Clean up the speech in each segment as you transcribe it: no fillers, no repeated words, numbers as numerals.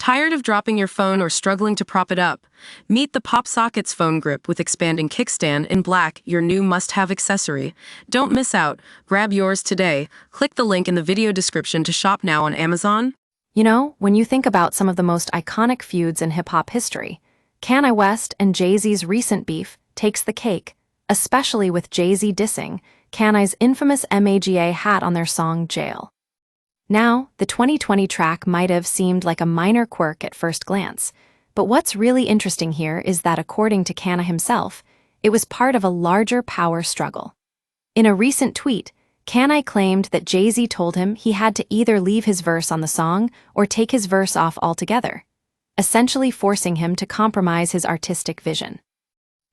Tired of dropping your phone or struggling to prop it up? Meet the PopSockets phone grip with expanding kickstand in black, your new must-have accessory. Don't miss out. Grab yours today. Click the link in the video description to shop now on Amazon. You know, when you think about some of the most iconic feuds in hip-hop history, Kanye West and Jay-Z's recent beef takes the cake, especially with Jay-Z dissing Kanye's infamous MAGA hat on their song Jail. Now, the 2020 track might have seemed like a minor quirk at first glance, but what's really interesting here is that according to Kanye himself, it was part of a larger power struggle. In a recent tweet, Kanye claimed that Jay-Z told him he had to either leave his verse on the song or take his verse off altogether, essentially forcing him to compromise his artistic vision.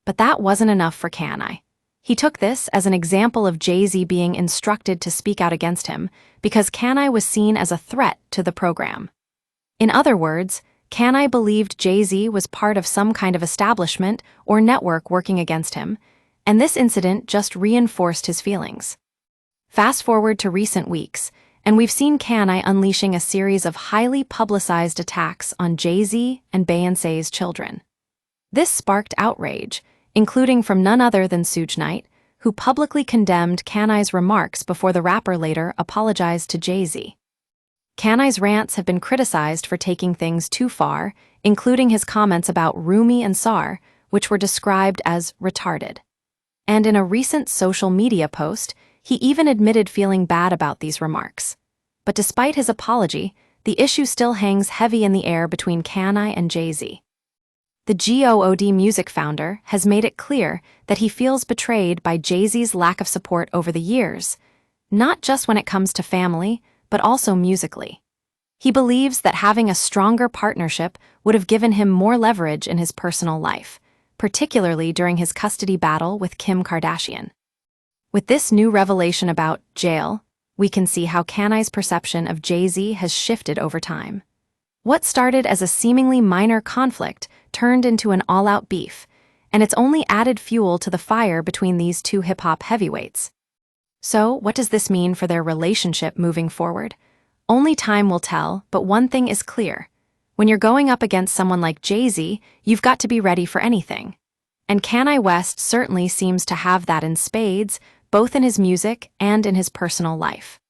But that wasn't enough for Kanye. He took this as an example of Jay-Z being instructed to speak out against him because Kanye was seen as a threat to the program. In other words, Kanye believed Jay-Z was part of some kind of establishment or network working against him, and this incident just reinforced his feelings. Fast forward to recent weeks, and we've seen Kanye unleashing a series of highly publicized attacks on Jay-Z and Beyoncé's children. This sparked outrage, including from none other than Suge Knight, who publicly condemned Kanye's remarks before the rapper later apologized to Jay-Z. Kanye's rants have been criticized for taking things too far, including his comments about Rumi and Sar, which were described as retarded. And in a recent social media post, he even admitted feeling bad about these remarks. But despite his apology, the issue still hangs heavy in the air between Kanye and Jay-Z. The GOOD music founder has made it clear that he feels betrayed by Jay-Z's lack of support over the years, not just when it comes to family, but also musically. He believes that having a stronger partnership would have given him more leverage in his personal life, particularly during his custody battle with Kim Kardashian. With this new revelation about Jail, we can see how Kanye's perception of Jay-Z has shifted over time. What started as a seemingly minor conflict turned into an all-out beef, and it's only added fuel to the fire between these two hip-hop heavyweights. So, what does this mean for their relationship moving forward? Only time will tell, but one thing is clear. When you're going up against someone like Jay-Z, you've got to be ready for anything. And Kanye West certainly seems to have that in spades, both in his music and in his personal life.